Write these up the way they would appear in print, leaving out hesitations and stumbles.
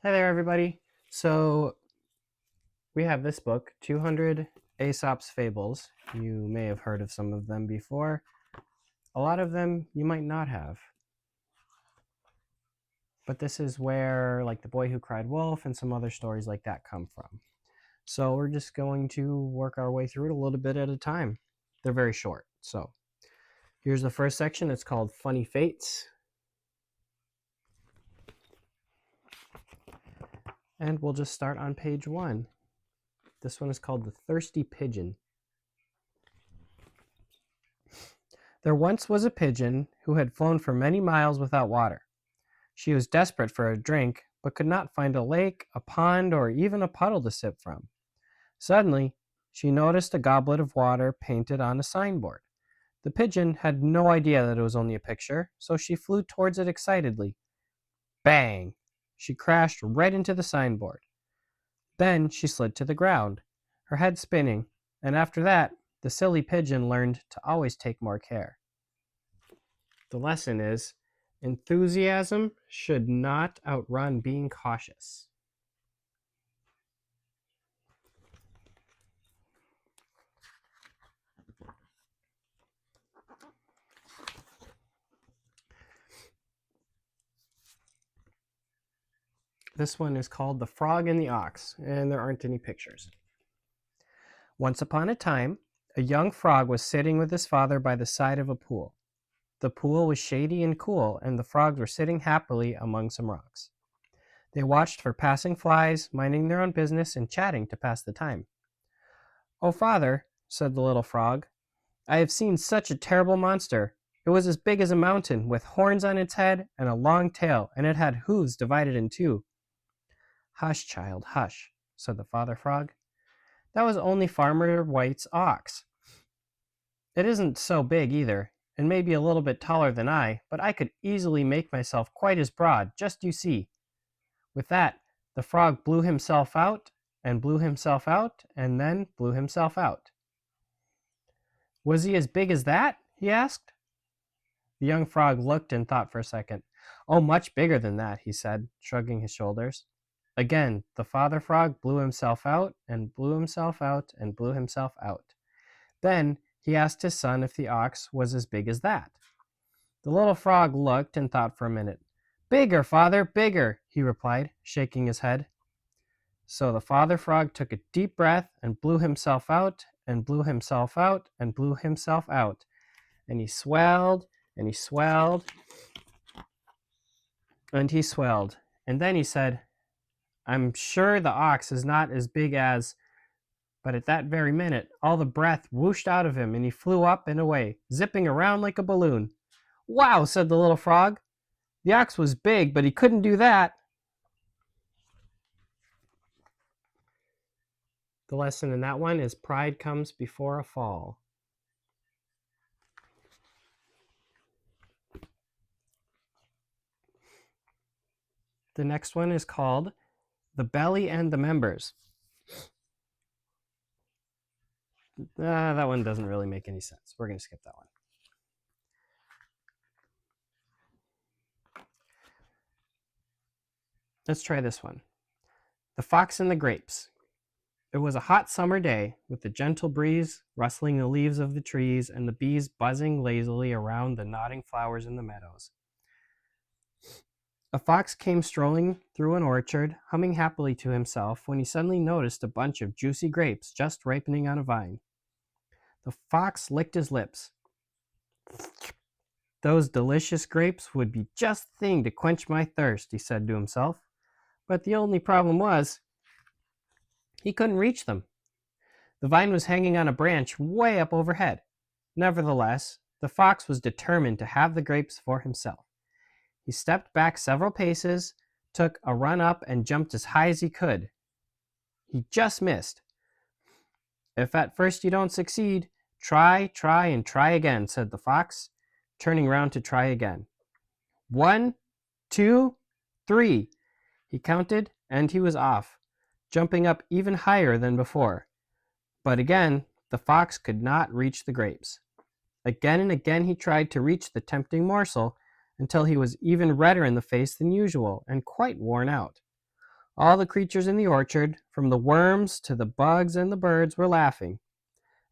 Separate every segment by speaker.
Speaker 1: Hi there, everybody. So we have this book, 200 Aesop's Fables. You may have heard of some of them before. A lot of them you might not have. But this is where, like, The Boy Who Cried Wolf and some other stories like that come from. So we're just going to work our way through it a little bit at a time. They're very short. So here's the first section. It's called Funny Fates. And we'll just start on page 1. This one is called The Thirsty Pigeon. There once was a pigeon who had flown for many miles without water. She was desperate for a drink, but could not find a lake, a pond, or even a puddle to sip from. Suddenly, she noticed a goblet of water painted on a signboard. The pigeon had no idea that it was only a picture, so she flew towards it excitedly. Bang! She crashed right into the signboard. Then she slid to the ground, her head spinning, and after that, the silly pigeon learned to always take more care. The lesson is, enthusiasm should not outrun being cautious. This one is called The Frog and the Ox, and there aren't any pictures. Once upon a time, a young frog was sitting with his father by the side of a pool. The pool was shady and cool, and the frogs were sitting happily among some rocks. They watched for passing flies, minding their own business and chatting to pass the time. "Oh, father," said the little frog, "I have seen such a terrible monster. It was as big as a mountain, with horns on its head and a long tail, and it had hooves divided in two." "Hush, child, hush," said the father frog. "That was only Farmer White's ox. It isn't so big either, and may be a little bit taller than I, but I could easily make myself quite as broad, just you see." With that, the frog blew himself out, and blew himself out, and then blew himself out. "Was he as big as that?" he asked. The young frog looked and thought for a second. "Oh, much bigger than that," he said, shrugging his shoulders. Again, the father frog blew himself out, and blew himself out, and blew himself out. Then he asked his son if the ox was as big as that. The little frog looked and thought for a minute. "Bigger, father, bigger," he replied, shaking his head. So the father frog took a deep breath and blew himself out, and blew himself out, and blew himself out. And he swelled, and he swelled, and he swelled. And then he said, "I'm sure the ox is not as big as..." But at that very minute, all the breath whooshed out of him, and he flew up and away, zipping around like a balloon. "Wow," said the little frog. "The ox was big, but he couldn't do that." The lesson in that one is pride comes before a fall. The next one is called The Belly and the Members. That one doesn't really make any sense. We're going to skip that one. Let's try this one. The Fox and the Grapes. It was a hot summer day, with the gentle breeze rustling the leaves of the trees and the bees buzzing lazily around the nodding flowers in the meadows. A fox came strolling through an orchard, humming happily to himself, when he suddenly noticed a bunch of juicy grapes just ripening on a vine. The fox licked his lips. "Those delicious grapes would be just the thing to quench my thirst," he said to himself. But the only problem was, he couldn't reach them. The vine was hanging on a branch way up overhead. Nevertheless, the fox was determined to have the grapes for himself. He stepped back several paces, took a run up, and jumped as high as he could. He just missed. "If at first you don't succeed, try, and try again," said the fox, turning round to try again. "1, 2, 3. He counted, and he was off, jumping up even higher than before. But again, the fox could not reach the grapes. Again and again he tried to reach the tempting morsel, until he was even redder in the face than usual, and quite worn out. All the creatures in the orchard, from the worms to the bugs and the birds, were laughing.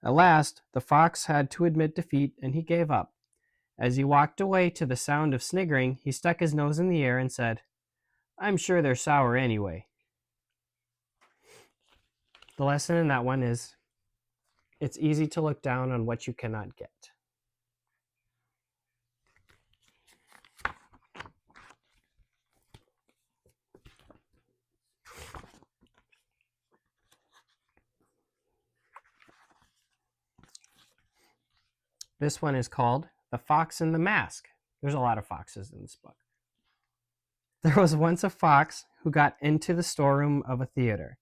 Speaker 1: At last, the fox had to admit defeat, and he gave up. As he walked away to the sound of sniggering, he stuck his nose in the air and said, "I'm sure they're sour anyway." The lesson in that one is, it's easy to look down on what you cannot get. This one is called The Fox and the Mask. There's a lot of foxes in this book. There was once a fox who got into the storeroom of a theater.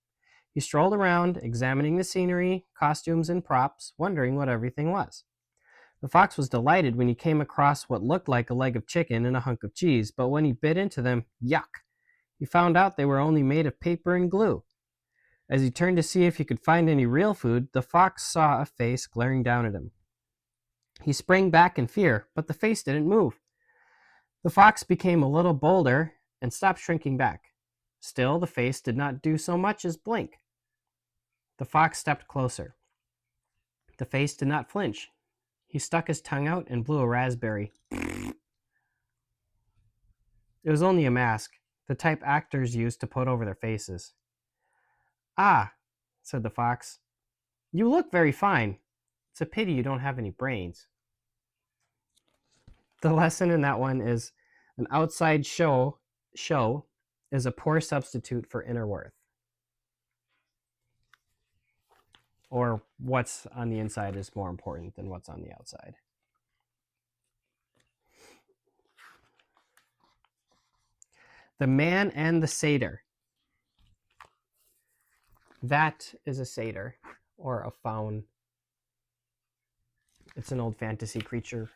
Speaker 1: He strolled around, examining the scenery, costumes, and props, wondering what everything was. The fox was delighted when he came across what looked like a leg of chicken and a hunk of cheese, but when he bit into them, yuck! He found out they were only made of paper and glue. As he turned to see if he could find any real food, the fox saw a face glaring down at him. He sprang back in fear, but the face didn't move. The fox became a little bolder and stopped shrinking back. Still, the face did not do so much as blink. The fox stepped closer. The face did not flinch. He stuck his tongue out and blew a raspberry. It was only a mask, the type actors use to put over their faces. "Ah," said the fox, "you look very fine. It's a pity you don't have any brains." The lesson in that one is, an outside show is a poor substitute for inner worth. Or what's on the inside is more important than what's on the outside. The Man and the Satyr. That is a satyr, or a faun. It's an old fantasy creature.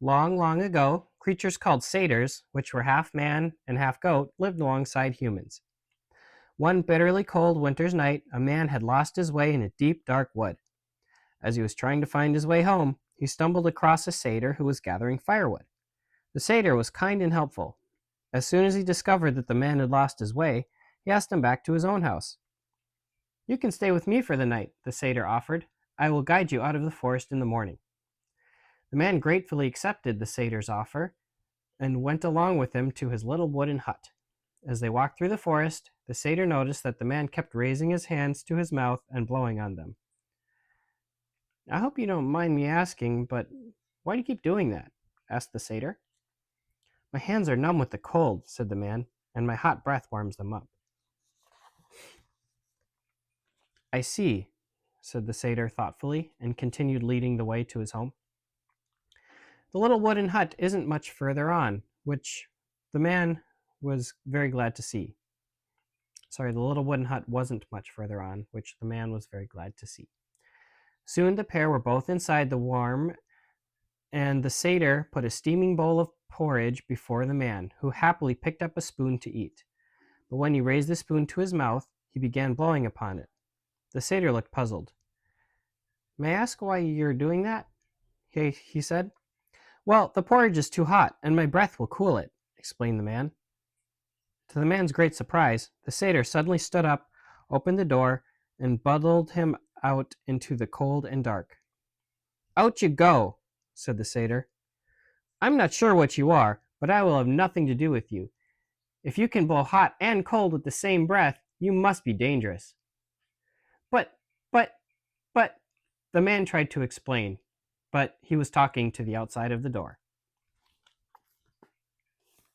Speaker 1: Long, long ago, creatures called satyrs, which were half man and half goat, lived alongside humans. One bitterly cold winter's night, a man had lost his way in a deep, dark wood. As he was trying to find his way home, he stumbled across a satyr who was gathering firewood. The satyr was kind and helpful. As soon as he discovered that the man had lost his way, he asked him back to his own house. "You can stay with me for the night," the satyr offered. "I will guide you out of the forest in the morning." The man gratefully accepted the satyr's offer and went along with him to his little wooden hut. As they walked through the forest, the satyr noticed that the man kept raising his hands to his mouth and blowing on them. "I hope you don't mind me asking, but why do you keep doing that?" asked the satyr. "My hands are numb with the cold," said the man, "and my hot breath warms them up." "I see," said the satyr thoughtfully, and continued leading the way to his home. The little wooden hut isn't much further on, which the man was very glad to see. The little wooden hut wasn't much further on, which the man was very glad to see. Soon the pair were both inside the warm, and the satyr put a steaming bowl of porridge before the man, who happily picked up a spoon to eat. But when he raised the spoon to his mouth, he began blowing upon it. The satyr looked puzzled. "May I ask why you're doing that?" he said. "Well, the porridge is too hot, and my breath will cool it," explained the man. To the man's great surprise, the satyr suddenly stood up, opened the door, and bundled him out into the cold and dark. "Out you go," said the satyr. "I'm not sure what you are, but I will have nothing to do with you. If you can blow hot and cold with the same breath, you must be dangerous." But, but, the man tried to explain, but he was talking to the outside of the door.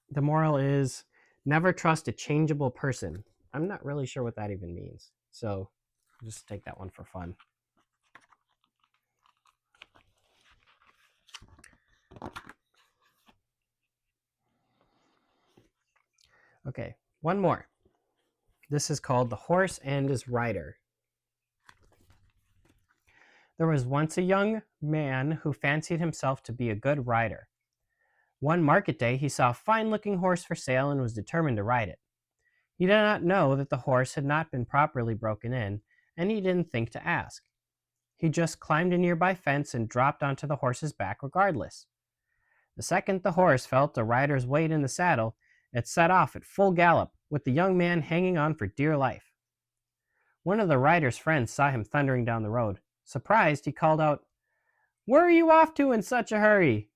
Speaker 1: The moral is, never trust a changeable person. I'm not really sure what that even means, so just take that one for fun. Okay, one more. This is called The Horse and His Rider. There was once a young man who fancied himself to be a good rider. One market day he saw a fine-looking horse for sale and was determined to ride it. He did not know that the horse had not been properly broken in, and he didn't think to ask. He just climbed a nearby fence and dropped onto the horse's back regardless. The second the horse felt the rider's weight in the saddle, it set off at full gallop, with the young man hanging on for dear life. One of the rider's friends saw him thundering down the road. Surprised, he called out, "Where are you off to in such a hurry?"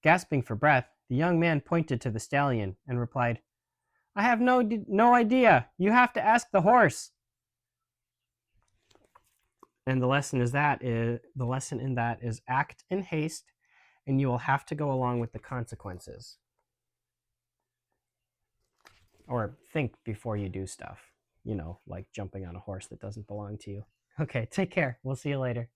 Speaker 1: Gasping for breath, the young man pointed to the stallion and replied, "I have no idea. You have to ask the horse." And the lesson in that is act in haste, and you will have to go along with the consequences. Or think before you do stuff. Like jumping on a horse that doesn't belong to you. Okay, take care. We'll see you later.